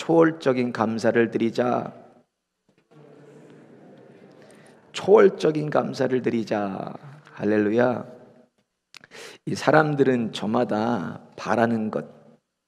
초월적인 감사를 드리자. 초월적인 감사를 드리자. 할렐루야. 이 사람들은 저마다 바라는 것,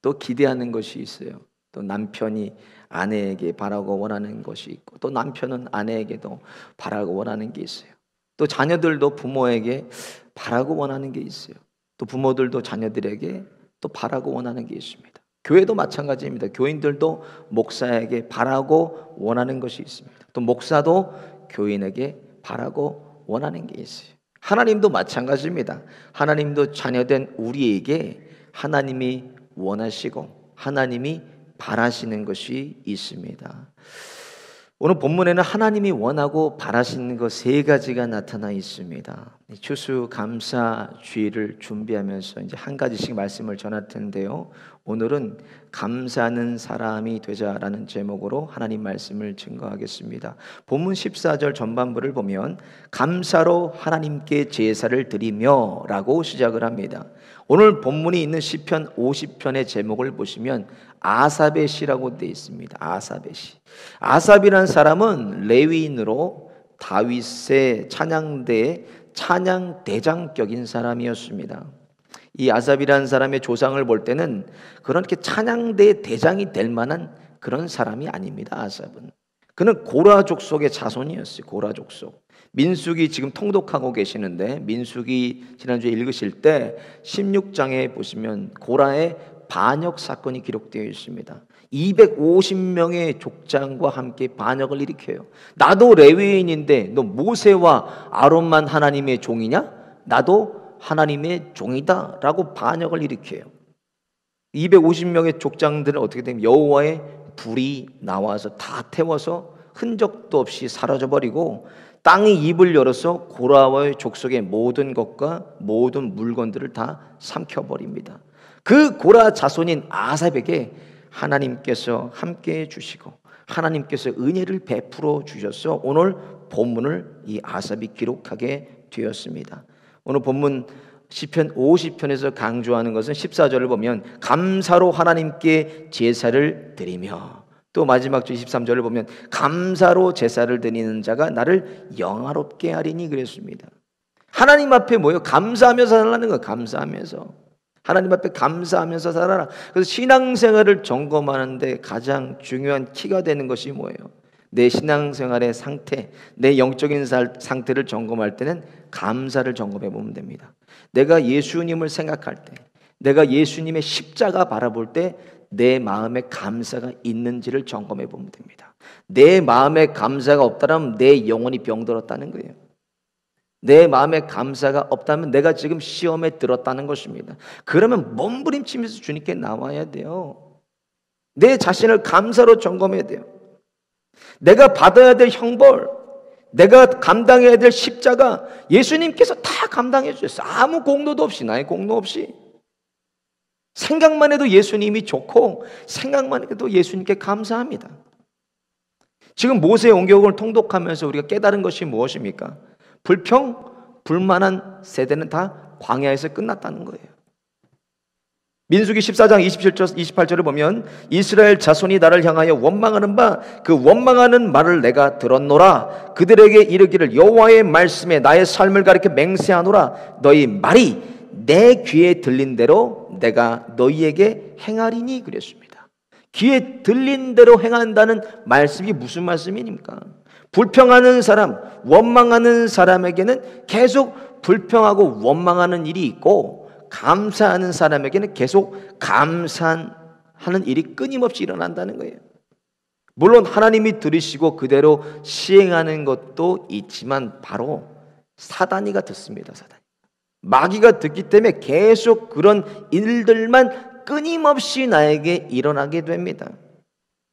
또 기대하는 것이 있어요. 또 남편이 아내에게 바라고 원하는 것이 있고, 또 남편은 아내에게도 바라고 원하는 게 있어요. 또 자녀들도 부모에게 바라고 원하는 게 있어요. 또 부모들도 자녀들에게 또 바라고 원하는 게 있습니다. 교회도 마찬가지입니다. 교인들도 목사에게 바라고 원하는 것이 있습니다. 또 목사도 교인에게 바라고 원하는 게 있어요. 하나님도 마찬가지입니다. 하나님도 자녀된 우리에게 하나님이 원하시고 하나님이 바라시는 것이 있습니다. 오늘 본문에는 하나님이 원하고 바라시는 것 세 가지가 나타나 있습니다. 추수감사주의를 준비하면서 이제 한 가지씩 말씀을 전할 텐데요. 오늘은 감사하는 사람이 되자라는 제목으로 하나님 말씀을 증거하겠습니다. 본문 14절 전반부를 보면 감사로 하나님께 제사를 드리며 라고 시작을 합니다. 오늘 본문이 있는 시편 50편의 제목을 보시면 아삽의 시라고 되어 있습니다. 아삽의 시. 아삽이라는 사람은 레위인으로 다윗의 찬양대의 찬양대장격인 사람이었습니다. 이 아삽이라는 사람의 조상을 볼 때는 그렇게 찬양대 대장이 될 만한 그런 사람이 아닙니다. 아삽은. 그는 고라 족속의 자손이었어요. 고라 족속. 민수기 지금 통독하고 계시는데 민수기 지난주에 읽으실 때 16장에 보시면 고라의 반역 사건이 기록되어 있습니다. 250명의 족장과 함께 반역을 일으켜요. 나도 레위인인데 너 모세와 아론만 하나님의 종이냐? 나도 하나님의 종이다 라고 반역을 일으켜요. 250명의 족장들은 어떻게 되면 여호와의 불이 나와서 다 태워서 흔적도 없이 사라져버리고 땅이 입을 열어서 고라와의 족속의 모든 것과 모든 물건들을 다 삼켜버립니다. 그 고라 자손인 아삽에게 하나님께서 함께해 주시고 하나님께서 은혜를 베풀어 주셔서 오늘 본문을 이 아삽이 기록하게 되었습니다. 오늘 본문 시편 50편에서 강조하는 것은 14절을 보면 감사로 하나님께 제사를 드리며, 또 마지막 주 23절을 보면 감사로 제사를 드리는 자가 나를 영화롭게 하리니 그랬습니다. 하나님 앞에 뭐예요? 감사하면서 살라는 거예요. 감사하면서. 하나님 앞에 감사하면서 살아라. 그래서 신앙생활을 점검하는데 가장 중요한 키가 되는 것이 뭐예요? 내 신앙생활의 상태, 내 영적인 상태를 점검할 때는 감사를 점검해 보면 됩니다. 내가 예수님을 생각할 때, 내가 예수님의 십자가 바라볼 때 내 마음에 감사가 있는지를 점검해 보면 됩니다. 내 마음에 감사가 없다면 내 영혼이 병들었다는 거예요. 내 마음에 감사가 없다면 내가 지금 시험에 들었다는 것입니다. 그러면 몸부림치면서 주님께 나와야 돼요. 내 자신을 감사로 점검해야 돼요. 내가 받아야 될 형벌, 내가 감당해야 될 십자가 예수님께서 다 감당해 주셨어요. 아무 공로도 없이, 나의 공로 없이. 생각만 해도 예수님이 좋고 생각만 해도 예수님께 감사합니다. 지금 모세의 온경을 통독하면서 우리가 깨달은 것이 무엇입니까? 불만한 세대는 다 광야에서 끝났다는 거예요. 민수기 14장 28절을 보면 이스라엘 자손이 나를 향하여 원망하는 바 그 원망하는 말을 내가 들었노라. 그들에게 이르기를 여호와의 말씀에 나의 삶을 가리켜 맹세하노라. 너희 말이 내 귀에 들린 대로 내가 너희에게 행하리니 그랬습니다. 귀에 들린 대로 행한다는 말씀이 무슨 말씀입니까? 불평하는 사람, 원망하는 사람에게는 계속 불평하고 원망하는 일이 있고 감사하는 사람에게는 계속 감사하는 일이 끊임없이 일어난다는 거예요. 물론 하나님이 들으시고 그대로 시행하는 것도 있지만 바로 사단이가 듣습니다. 사단. 마귀가 듣기 때문에 계속 그런 일들만 끊임없이 나에게 일어나게 됩니다.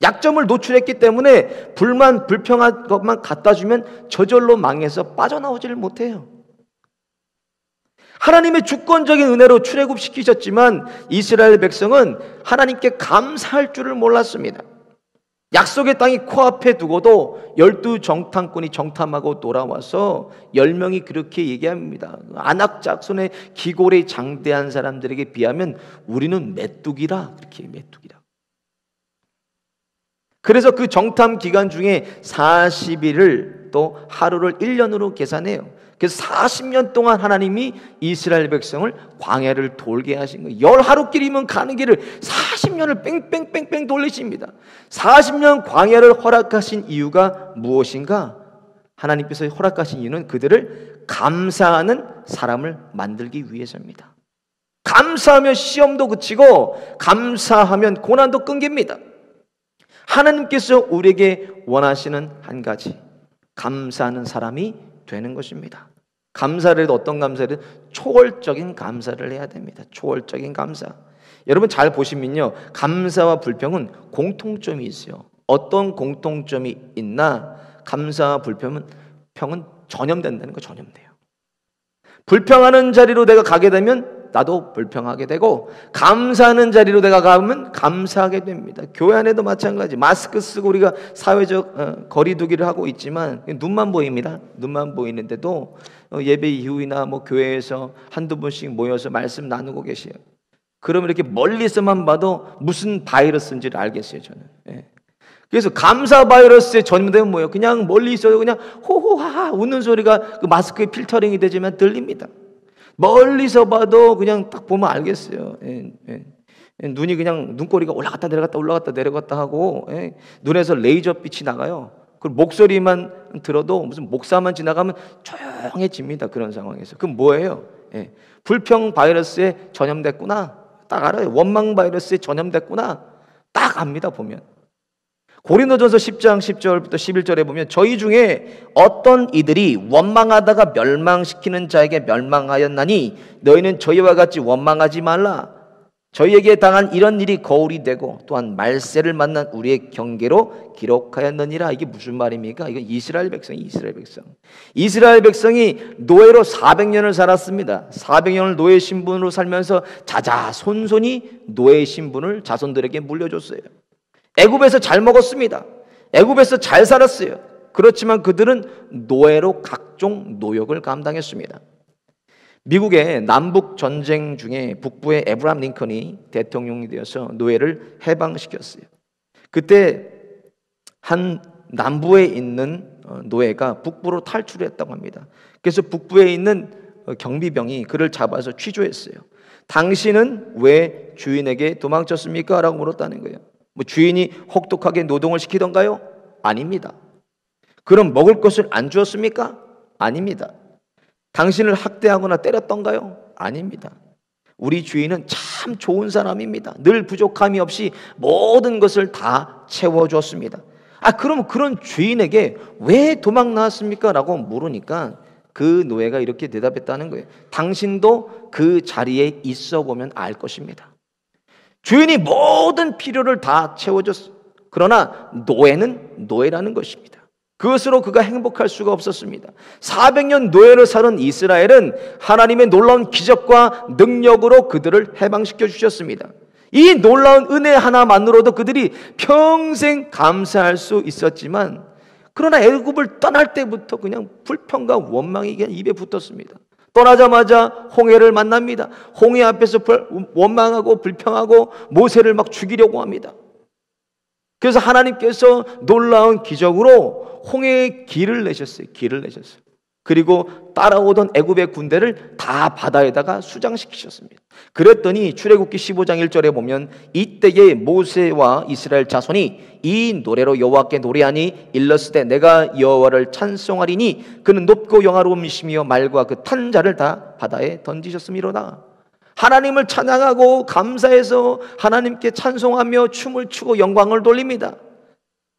약점을 노출했기 때문에 불평한 것만 갖다 주면 저절로 망해서 빠져나오지를 못해요. 하나님의 주권적인 은혜로 출애굽시키셨지만 이스라엘 백성은 하나님께 감사할 줄을 몰랐습니다. 약속의 땅이 코앞에 두고도 12정탐꾼이 정탐하고 돌아와서 10명이 그렇게 얘기합니다. 아낙 자손의 기골이 장대한 사람들에게 비하면 우리는 메뚜기라. 그렇게 메뚜기라. 그래서 그 정탐 기간 중에 40일을 또 하루를 1년으로 계산해요. 그래서 40년 동안 하나님이 이스라엘 백성을 광야를 돌게 하신 거예요. 10하루길이면 가는 길을 40년을 뺑뺑뺑뺑 돌리십니다. 40년 광야를 허락하신 이유가 무엇인가? 하나님께서 허락하신 이유는 그들을 감사하는 사람을 만들기 위해서입니다. 감사하면 시험도 그치고 감사하면 고난도 끊깁니다. 하나님께서 우리에게 원하시는 한 가지, 감사하는 사람이 되는 것입니다. 감사를 해도 어떤 감사를 해도 초월적인 감사를 해야 됩니다. 초월적인 감사. 여러분 잘 보시면요, 감사와 불평은 공통점이 있어요. 어떤 공통점이 있나? 감사와 불평은 전염된다는 거, 전염돼요. 불평하는 자리로 내가 가게 되면 나도 불평하게 되고, 감사하는 자리로 내가 가면 감사하게 됩니다. 교회 안에도 마찬가지. 마스크 쓰고 우리가 사회적 거리두기를 하고 있지만 눈만 보입니다. 눈만 보이는데도 예배 이후이나 뭐 교회에서 한두 분씩 모여서 말씀 나누고 계세요. 그러면 이렇게 멀리서만 봐도 무슨 바이러스인지를 알겠어요, 저는. 예. 그래서 감사 바이러스에 전염되면 뭐예요? 그냥 멀리 있어도 그냥 호호하하 웃는 소리가 그 마스크에 필터링이 되지만 들립니다. 멀리서 봐도 그냥 딱 보면 알겠어요. 예, 예. 눈이 그냥 눈꼬리가 올라갔다 내려갔다 올라갔다 내려갔다 하고, 예. 눈에서 레이저 빛이 나가요. 그리고 목소리만 들어도 무슨 목사만 지나가면 조용해집니다. 그런 상황에서. 그럼 뭐예요? 예. 불평 바이러스에 전염됐구나. 딱 알아요. 원망 바이러스에 전염됐구나. 딱 압니다, 보면. 고린도전서 10장 10절부터 11절에 보면 저희 중에 어떤 이들이 원망하다가 멸망시키는 자에게 멸망하였나니 너희는 저희와 같이 원망하지 말라. 저희에게 당한 이런 일이 거울이 되고 또한 말세를 만난 우리의 경계로 기록하였느니라. 이게 무슨 말입니까? 이건 이스라엘 백성이 이스라엘 백성이 노예로 400년을 살았습니다. 400년을 노예 신분으로 살면서 자자손손이 노예 신분을 자손들에게 물려줬어요. 애굽에서 잘 먹었습니다. 애굽에서 잘 살았어요. 그렇지만 그들은 노예로 각종 노역을 감당했습니다. 미국의 남북 전쟁 중에 북부의 에브라함 링컨이 대통령이 되어서 노예를 해방시켰어요. 그때 한 남부에 있는 노예가 북부로 탈출했다고 합니다. 그래서 북부에 있는 경비병이 그를 잡아서 취조했어요. 당신은 왜 주인에게 도망쳤습니까? 라고 물었다는 거예요. 뭐 주인이 혹독하게 노동을 시키던가요? 아닙니다. 그럼 먹을 것을 안 주었습니까? 아닙니다. 당신을 학대하거나 때렸던가요? 아닙니다. 우리 주인은 참 좋은 사람입니다. 늘 부족함이 없이 모든 것을 다 채워주었습니다. 그럼 그런 주인에게 왜 도망 나왔습니까? 라고 물으니까 그 노예가 이렇게 대답했다는 거예요. 당신도 그 자리에 있어 보면 알 것입니다. 주인이 모든 필요를 다 채워줬어. 그러나 노예는 노예라는 것입니다. 그것으로 그가 행복할 수가 없었습니다. 400년 노예로 사는 이스라엘은 하나님의 놀라운 기적과 능력으로 그들을 해방시켜 주셨습니다. 이 놀라운 은혜 하나만으로도 그들이 평생 감사할 수 있었지만, 그러나 애굽을 떠날 때부터 그냥 불평과 원망이 그냥 입에 붙었습니다. 떠나자마자 홍해를 만납니다. 홍해 앞에서 원망하고 불평하고 모세를 막 죽이려고 합니다. 그래서 하나님께서 놀라운 기적으로 홍해의 길을 내셨어요. 그리고 따라오던 애굽의 군대를 다 바다에다가 수장시키셨습니다. 그랬더니 출애굽기 15장 1절에 보면 이때에 모세와 이스라엘 자손이 이 노래로 여호와께 노래하니 일렀으되 내가 여호와를 찬송하리니 그는 높고 영화로움이시며 말과 그 탄 자를 다 바다에 던지셨음이로다. 하나님을 찬양하고 감사해서 하나님께 찬송하며 춤을 추고 영광을 돌립니다.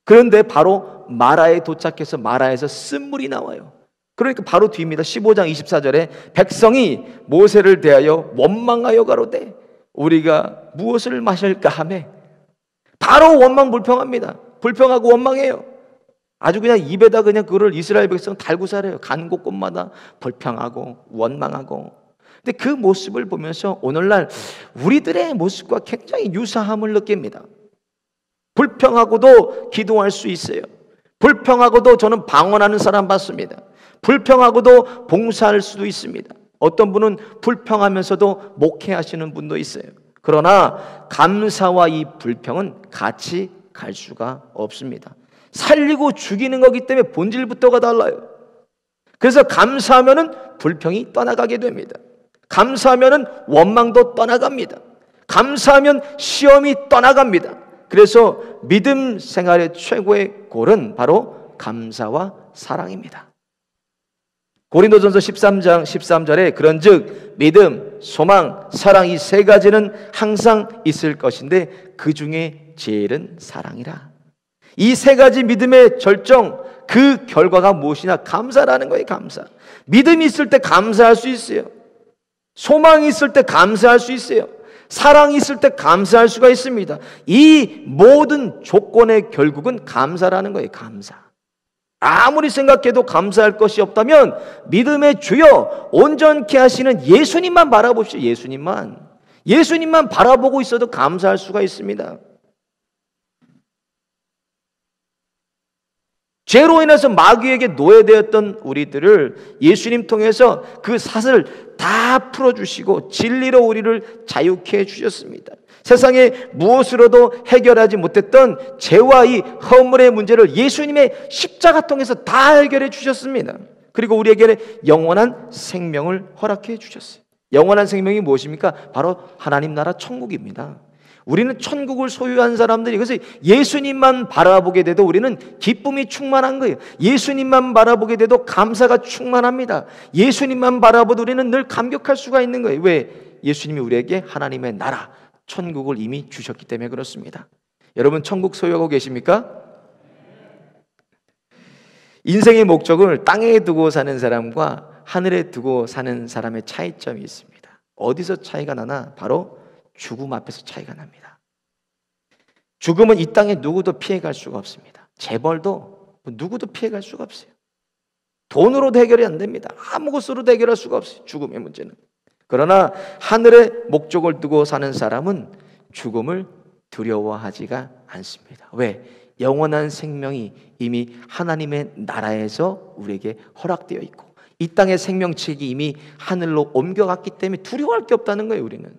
그런데 바로 마라에 도착해서 마라에서 쓴물이 나와요. 그러니까 바로 뒤입니다. 15장 24절에 백성이 모세를 대하여 원망하여 가로되 우리가 무엇을 마실까 하며, 바로 원망 불평합니다. 불평하고 원망해요. 아주 그냥 입에다 그냥 그거를 이스라엘 백성 달고 살아요. 가는 곳곳마다 불평하고 원망하고. 근데 그 모습을 보면서 오늘날 우리들의 모습과 굉장히 유사함을 느낍니다. 불평하고도 기도할 수 있어요. 불평하고도 저는 방언하는 사람 봤습니다. 불평하고도 봉사할 수도 있습니다. 어떤 분은 불평하면서도 목회하시는 분도 있어요. 그러나 감사와 이 불평은 같이 갈 수가 없습니다. 살리고 죽이는 거기 때문에 본질부터가 달라요. 그래서 감사하면은 불평이 떠나가게 됩니다. 감사하면은 원망도 떠나갑니다. 감사하면 시험이 떠나갑니다. 그래서 믿음 생활의 최고의 골은 바로 감사와 사랑입니다. 고린도전서 13장 13절에 그런즉 믿음, 소망, 사랑 이 세 가지는 항상 있을 것인데 그 중에 제일은 사랑이라. 이 세 가지 믿음의 절정, 그 결과가 무엇이냐? 감사라는 거예요. 감사. 믿음이 있을 때 감사할 수 있어요. 소망이 있을 때 감사할 수 있어요. 사랑이 있을 때 감사할 수가 있습니다. 이 모든 조건의 결국은 감사라는 거예요. 감사. 아무리 생각해도 감사할 것이 없다면 믿음의 주여 온전케 하시는 예수님만 바라보십시오. 예수님만 바라보고 있어도 감사할 수가 있습니다. 죄로 인해서 마귀에게 노예되었던 우리들을 예수님 통해서 그 삿을 다 풀어주시고 진리로 우리를 자유케 해주셨습니다. 세상에 무엇으로도 해결하지 못했던 죄와 이 허물의 문제를 예수님의 십자가 통해서 다 해결해 주셨습니다. 그리고 우리에게 영원한 생명을 허락해 주셨어요. 영원한 생명이 무엇입니까? 바로 하나님 나라 천국입니다. 우리는 천국을 소유한 사람들이, 그래서 예수님만 바라보게 돼도 우리는 기쁨이 충만한 거예요. 예수님만 바라보게 돼도 감사가 충만합니다. 예수님만 바라보도 우리는 늘 감격할 수가 있는 거예요. 왜? 예수님이 우리에게 하나님의 나라 천국을 이미 주셨기 때문에 그렇습니다. 여러분 천국 소유하고 계십니까? 인생의 목적을 땅에 두고 사는 사람과 하늘에 두고 사는 사람의 차이점이 있습니다. 어디서 차이가 나나? 바로 죽음 앞에서 차이가 납니다. 죽음은 이 땅에 누구도 피해갈 수가 없습니다. 재벌도 누구도 피해갈 수가 없어요. 돈으로도 해결이 안 됩니다. 아무것으로도 해결할 수가 없어요. 죽음의 문제는. 그러나 하늘의 목적을 두고 사는 사람은 죽음을 두려워하지가 않습니다. 왜? 영원한 생명이 이미 하나님의 나라에서 우리에게 허락되어 있고 이 땅의 생명책이 이미 하늘로 옮겨갔기 때문에 두려워할 게 없다는 거예요. 우리는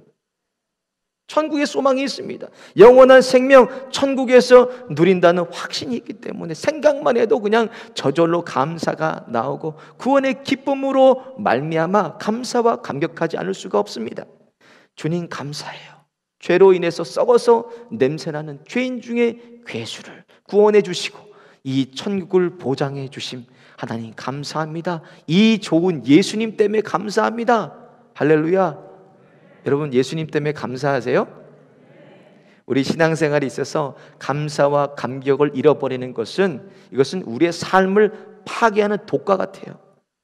천국의 소망이 있습니다. 영원한 생명 천국에서 누린다는 확신이 있기 때문에 생각만 해도 그냥 저절로 감사가 나오고 구원의 기쁨으로 말미암아 감사와 감격하지 않을 수가 없습니다. 주님 감사해요. 죄로 인해서 썩어서 냄새나는 죄인 중에 괴수를 구원해 주시고 이 천국을 보장해 주심 하나님 감사합니다. 이 좋은 예수님 때문에 감사합니다. 할렐루야. 여러분 예수님 때문에 감사하세요? 우리 신앙생활에 있어서 감사와 감격을 잃어버리는 것은 이것은 우리의 삶을 파괴하는 독과 같아요.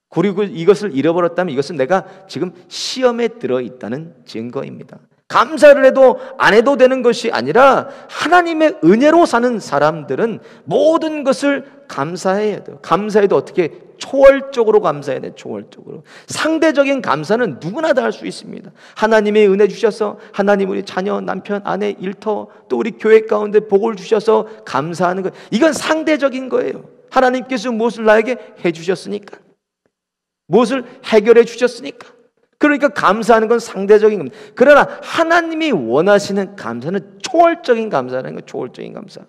그리고 이것을 잃어버렸다면 이것은 내가 지금 시험에 들어있다는 증거입니다. 감사를 해도 안 해도 되는 것이 아니라 하나님의 은혜로 사는 사람들은 모든 것을 감사해야 돼요. 감사해도 어떻게? 초월적으로 감사해야 돼요. 초월적으로. 상대적인 감사는 누구나 다 할 수 있습니다. 하나님의 은혜 주셔서 하나님 우리 자녀, 남편, 아내, 일터 또 우리 교회 가운데 복을 주셔서 감사하는 것, 이건 상대적인 거예요. 하나님께서 무엇을 나에게 해주셨으니까, 무엇을 해결해 주셨으니까. 그러니까 감사하는 건 상대적인 겁니다. 그러나 하나님이 원하시는 감사는 초월적인 감사라는 거예요. 초월적인 감사.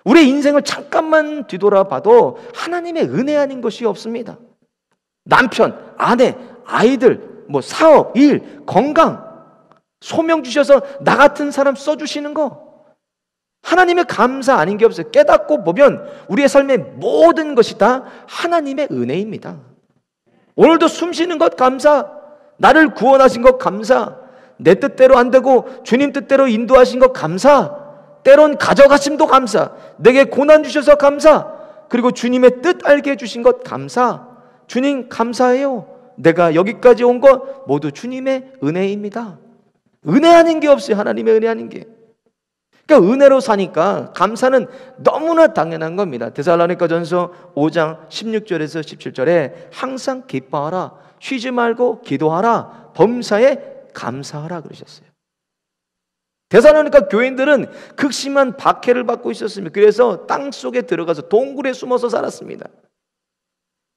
우리의 인생을 잠깐만 뒤돌아봐도 하나님의 은혜 아닌 것이 없습니다. 남편, 아내, 아이들, 사업, 일, 건강, 소명 주셔서 나 같은 사람 써주시는 거, 하나님의 감사 아닌 게 없어요. 깨닫고 보면 우리의 삶의 모든 것이 다 하나님의 은혜입니다. 오늘도 숨 쉬는 것 감사, 나를 구원하신 것 감사, 내 뜻대로 안 되고 주님 뜻대로 인도하신 것 감사, 때론 가져가심도 감사, 내게 고난 주셔서 감사, 그리고 주님의 뜻 알게 해주신 것 감사. 주님 감사해요. 내가 여기까지 온 것 모두 주님의 은혜입니다. 은혜 아닌 게 없어요. 하나님의 은혜 아닌 게. 그러니까 은혜로 사니까 감사는 너무나 당연한 겁니다. 데살로니가전서 5장 16절에서 17절에 항상 기뻐하라, 쉬지 말고 기도하라, 범사에 감사하라 그러셨어요. 데살로니가 교인들은 극심한 박해를 받고 있었습니다. 그래서 땅 속에 들어가서 동굴에 숨어서 살았습니다.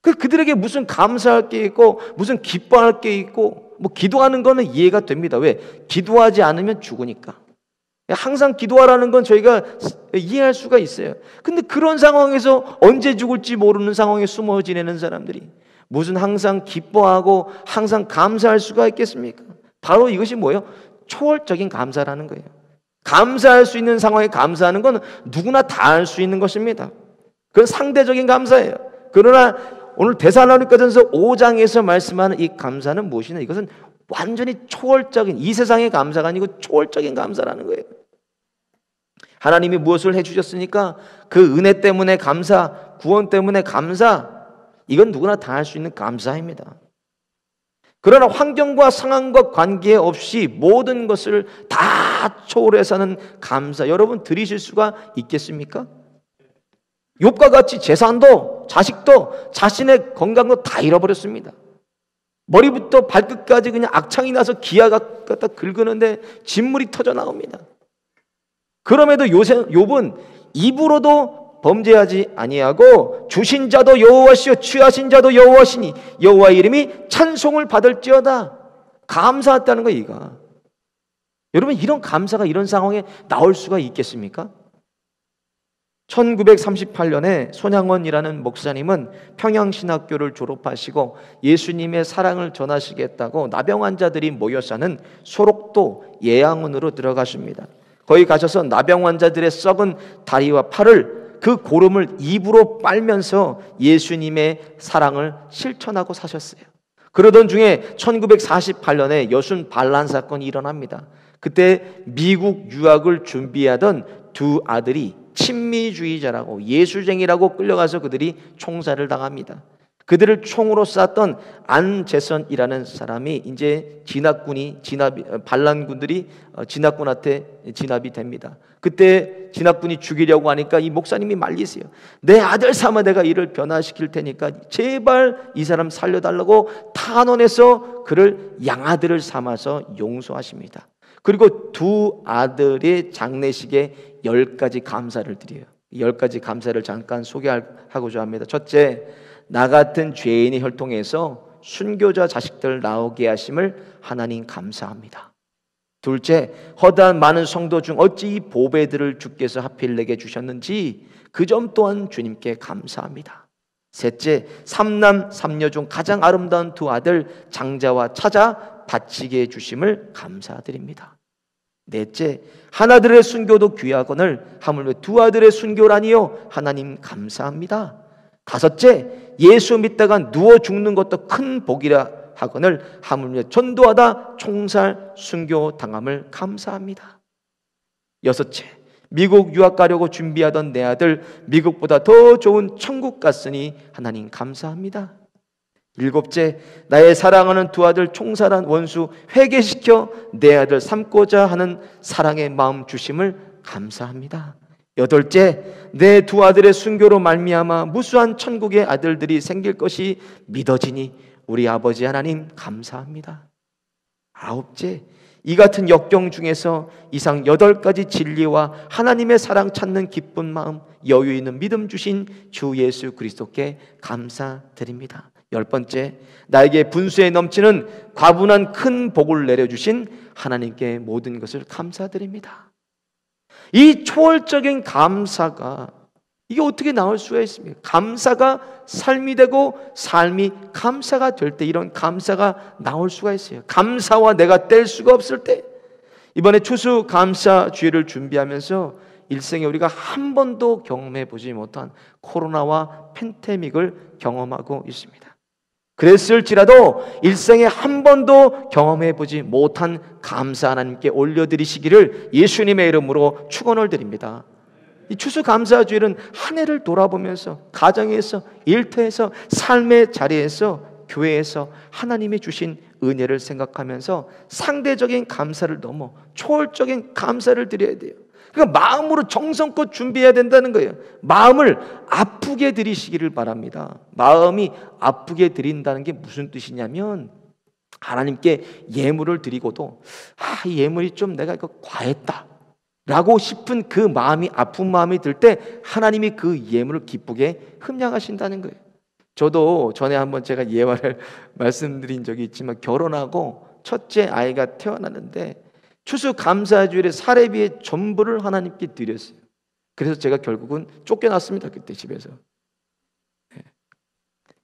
그들에게 무슨 감사할 게 있고 무슨 기뻐할 게 있고 기도하는 거는 이해가 됩니다. 왜? 기도하지 않으면 죽으니까. 항상 기도하라는 건 저희가 이해할 수가 있어요. 근데 그런 상황에서 언제 죽을지 모르는 상황에 숨어 지내는 사람들이 무슨 항상 기뻐하고 항상 감사할 수가 있겠습니까? 바로 이것이 뭐예요? 초월적인 감사라는 거예요. 감사할 수 있는 상황에 감사하는 건 누구나 다 할 수 있는 것입니다. 그건 상대적인 감사예요. 그러나 오늘 데살로니가전서 5장에서 말씀하는 이 감사는 무엇이냐? 이것은 완전히 초월적인, 이 세상의 감사가 아니고 초월적인 감사라는 거예요. 하나님이 무엇을 해주셨으니까 그 은혜 때문에 감사, 구원 때문에 감사, 이건 누구나 다 할 수 있는 감사입니다. 그러나 환경과 상황과 관계없이 모든 것을 다 초월해서는 감사, 여러분 드리실 수가 있겠습니까? 욥과 같이 재산도 자식도 자신의 건강도 다 잃어버렸습니다. 머리부터 발끝까지 그냥 악창이 나서 기아가 갖다 긁는데 진물이 터져 나옵니다. 그럼에도 욥은 입으로도 범죄하지 아니하고 주신 자도 여호와시요 취하신 자도 여호와시니 여호와의 이름이 찬송을 받을지어다. 감사했다는 거예요. 이가 여러분, 이런 감사가 이런 상황에 나올 수가 있겠습니까? 1938년에 손양원이라는 목사님은 평양신학교를 졸업하시고 예수님의 사랑을 전하시겠다고 나병 환자들이 모여 사는 소록도 예양원으로 들어가십니다. 거기 가셔서 나병 환자들의 썩은 다리와 팔을, 그 고름을 입으로 빨면서 예수님의 사랑을 실천하고 사셨어요. 그러던 중에 1948년에 여순 반란 사건이 일어납니다. 그때 미국 유학을 준비하던 두 아들이 친미주의자라고 예수쟁이라고 끌려가서 그들이 총살을 당합니다. 그들을 총으로 쐈던 안재선이라는 사람이 이제 반란군들이 진압군한테 진압이 됩니다. 그때 진압군이 죽이려고 하니까 이 목사님이 말리세요. 내 아들 삼아 내가 이를 변화시킬 테니까 제발 이 사람 살려달라고 탄원해서 그를 양아들을 삼아서 용서하십니다. 그리고 두 아들의 장례식에 10가지 감사를 드려요. 10가지 감사를 잠깐 소개하고자 합니다. 첫째, 나 같은 죄인의 혈통에서 순교자 자식들 나오게 하심을 하나님 감사합니다. 둘째, 허다한 많은 성도 중 어찌 이 보배들을 주께서 하필 내게 주셨는지 그 점 또한 주님께 감사합니다. 셋째, 3남 3녀 중 가장 아름다운 두 아들 장자와 차자 바치게 해주심을 감사드립니다. 넷째, 하나들의 순교도 귀하거늘 하물며 두 아들의 순교라니요 하나님 감사합니다. 다섯째, 예수 믿다가 누워 죽는 것도 큰 복이라 하거늘 하물며 전도하다 총살 순교 당함을 감사합니다. 여섯째, 미국 유학 가려고 준비하던 내 아들 미국보다 더 좋은 천국 갔으니 하나님 감사합니다. 일곱째, 나의 사랑하는 두 아들 총살한 원수 회개시켜 내 아들 삼고자 하는 사랑의 마음 주심을 감사합니다. 여덟째, 내 두 아들의 순교로 말미암아 무수한 천국의 아들들이 생길 것이 믿어지니 우리 아버지 하나님 감사합니다. 아홉째, 이 같은 역경 중에서 이상 8가지 진리와 하나님의 사랑 찾는 기쁜 마음, 여유 있는 믿음 주신 주 예수 그리스도께 감사드립니다. 10번째, 나에게 분수에 넘치는 과분한 큰 복을 내려주신 하나님께 모든 것을 감사드립니다. 이 초월적인 감사가 이게 어떻게 나올 수가 있습니까? 감사가 삶이 되고 삶이 감사가 될 때 이런 감사가 나올 수가 있어요. 감사와 내가 뗄 수가 없을 때, 이번에 추수 감사 주일을 준비하면서 일생에 우리가 한 번도 경험해 보지 못한 코로나와 팬데믹을 경험하고 있습니다. 그랬을지라도 일생에 한 번도 경험해 보지 못한 감사 하나님께 올려드리시기를 예수님의 이름으로 축원을 드립니다. 이 추수감사주일은 한 해를 돌아보면서 가정에서, 일터에서, 삶의 자리에서, 교회에서 하나님이 주신 은혜를 생각하면서 상대적인 감사를 넘어 초월적인 감사를 드려야 돼요. 그러니까 마음으로 정성껏 준비해야 된다는 거예요. 마음을 아프게 드리시기를 바랍니다. 마음이 아프게 드린다는 게 무슨 뜻이냐면, 하나님께 예물을 드리고도 이 예물이 좀 내가 이거 과했다 라고 싶은 그 마음이, 아픈 마음이 들 때 하나님이 그 예물을 기쁘게 흠양하신다는 거예요. 저도 전에 한번 제가 예화를 말씀드린 적이 있지만, 결혼하고 첫째 아이가 태어났는데 추수감사주일에 사례비의 전부를 하나님께 드렸어요. 그래서 제가 결국은 쫓겨났습니다. 그때 집에서.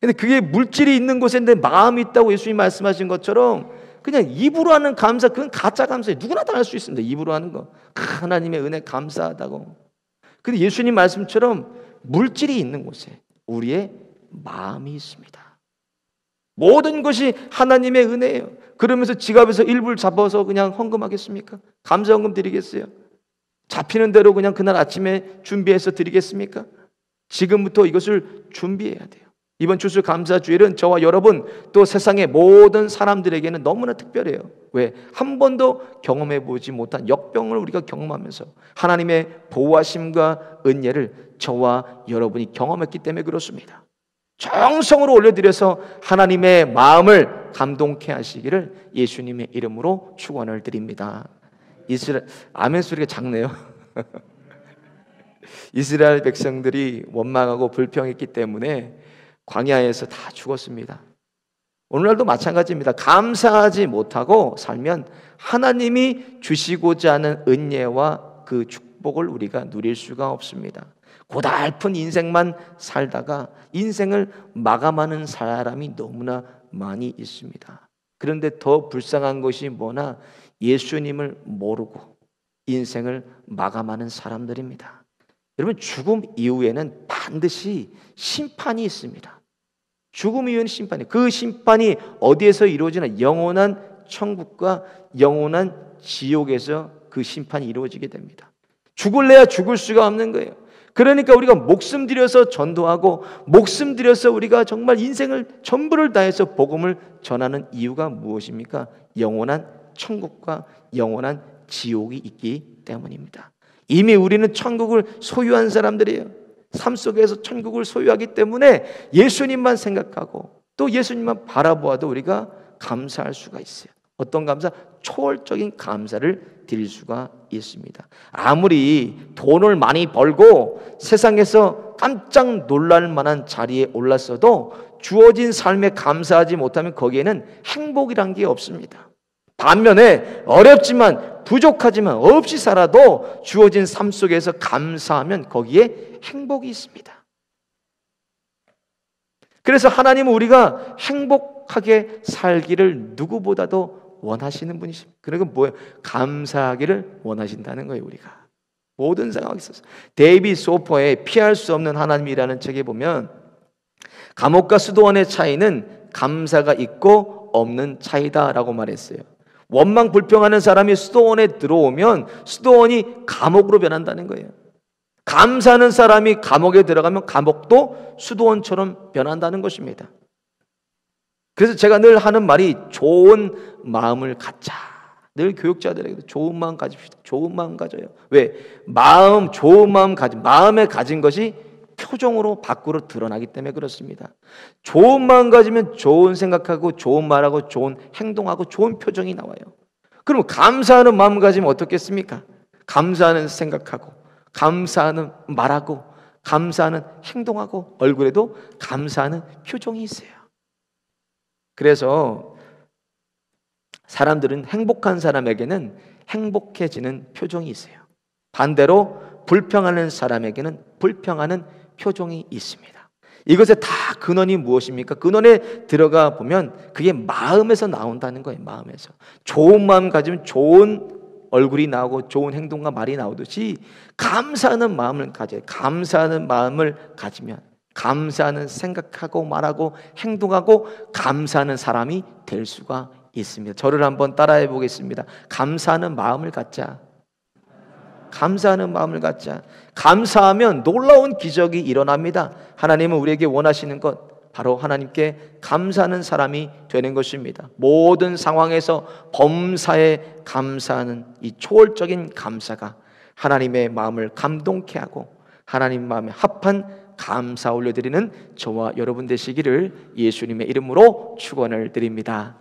근데 그게 물질이 있는 곳에 내 마음이 있다고 예수님이 말씀하신 것처럼 그냥 입으로 하는 감사, 그건 가짜 감사예요. 누구나 다 할 수 있습니다. 입으로 하는 거. 하나님의 은혜 감사하다고. 근데 예수님 말씀처럼 물질이 있는 곳에 우리의 마음이 있습니다. 모든 것이 하나님의 은혜예요. 그러면서 지갑에서 일부를 잡아서 그냥 헌금하겠습니까? 감사 헌금 드리겠어요? 잡히는 대로 그냥 그날 아침에 준비해서 드리겠습니까? 지금부터 이것을 준비해야 돼요. 이번 추수감사주일은 저와 여러분 또 세상의 모든 사람들에게는 너무나 특별해요. 왜? 한 번도 경험해 보지 못한 역병을 우리가 경험하면서 하나님의 보호하심과 은혜를 저와 여러분이 경험했기 때문에 그렇습니다. 정성으로 올려드려서 하나님의 마음을 감동케 하시기를 예수님의 이름으로 축원을 드립니다. 아멘 소리가 작네요. 이스라엘 백성들이 원망하고 불평했기 때문에 광야에서 다 죽었습니다. 오늘날도 마찬가지입니다. 감사하지 못하고 살면 하나님이 주시고자 하는 은혜와 그 축복을 우리가 누릴 수가 없습니다. 고달픈 인생만 살다가 인생을 마감하는 사람이 너무나 많이 있습니다. 그런데 더 불쌍한 것이 뭐나 예수님을 모르고 인생을 마감하는 사람들입니다. 여러분, 죽음 이후에는 반드시 심판이 있습니다. 죽음 이후에는 심판이, 그 심판이 어디에서 이루어지나 영원한 천국과 영원한 지옥에서 그 심판이 이루어지게 됩니다. 죽을래야 죽을 수가 없는 거예요. 그러니까 우리가 목숨 들여서 전도하고 목숨 들여서 우리가 정말 인생을 전부를 다해서 복음을 전하는 이유가 무엇입니까? 영원한 천국과 영원한 지옥이 있기 때문입니다. 이미 우리는 천국을 소유한 사람들이에요. 삶 속에서 천국을 소유하기 때문에 예수님만 생각하고 또 예수님만 바라보아도 우리가 감사할 수가 있어요. 어떤 감사? 초월적인 감사를 드릴 수가 있습니다. 아무리 돈을 많이 벌고 세상에서 깜짝 놀랄 만한 자리에 올랐어도 주어진 삶에 감사하지 못하면 거기에는 행복이란 게 없습니다. 반면에 어렵지만 부족하지만 없이 살아도 주어진 삶 속에서 감사하면 거기에 행복이 있습니다. 그래서 하나님은 우리가 행복하게 살기를 누구보다도 원하시는 분이십니다. 그러니까 뭐예요? 감사하기를 원하신다는 거예요. 우리가 모든 상황에 있어서. 데이빗 소퍼의 피할 수 없는 하나님이라는 책에 보면 감옥과 수도원의 차이는 감사가 있고 없는 차이다라고 말했어요. 원망 불평하는 사람이 수도원에 들어오면 수도원이 감옥으로 변한다는 거예요. 감사하는 사람이 감옥에 들어가면 감옥도 수도원처럼 변한다는 것입니다. 그래서 제가 늘 하는 말이 좋은 마음을 갖자. 늘 교육자들에게도 좋은 마음 가집시다. 좋은 마음 가져요. 왜? 마음, 좋은 마음 가진, 마음에 가진 것이 표정으로 밖으로 드러나기 때문에 그렇습니다. 좋은 마음 가지면 좋은 생각하고 좋은 말하고 좋은 행동하고 좋은 표정이 나와요. 그럼 감사하는 마음 가지면 어떻겠습니까? 감사하는 생각하고 감사하는 말하고 감사하는 행동하고 얼굴에도 감사하는 표정이 있어요. 그래서 사람들은 행복한 사람에게는 행복해지는 표정이 있어요. 반대로 불평하는 사람에게는 불평하는 표정이 있습니다. 이것의 다 근원이 무엇입니까? 근원에 들어가 보면 그게 마음에서 나온다는 거예요. 마음에서. 좋은 마음 가지면 좋은 얼굴이 나오고 좋은 행동과 말이 나오듯이 감사하는 마음을 가져요. 감사하는 마음을 가지면 감사하는 생각하고 말하고 행동하고 감사하는 사람이 될 수가 있습니다. 저를 한번 따라해 보겠습니다. 감사하는 마음을 갖자. 감사하는 마음을 갖자. 감사하면 놀라운 기적이 일어납니다. 하나님은 우리에게 원하시는 것 바로 하나님께 감사하는 사람이 되는 것입니다. 모든 상황에서 범사에 감사하는 이 초월적인 감사가 하나님의 마음을 감동케 하고 하나님 마음에 합한 감사 올려드리는 저와 여러분 되시기를 예수님의 이름으로 축원을 드립니다.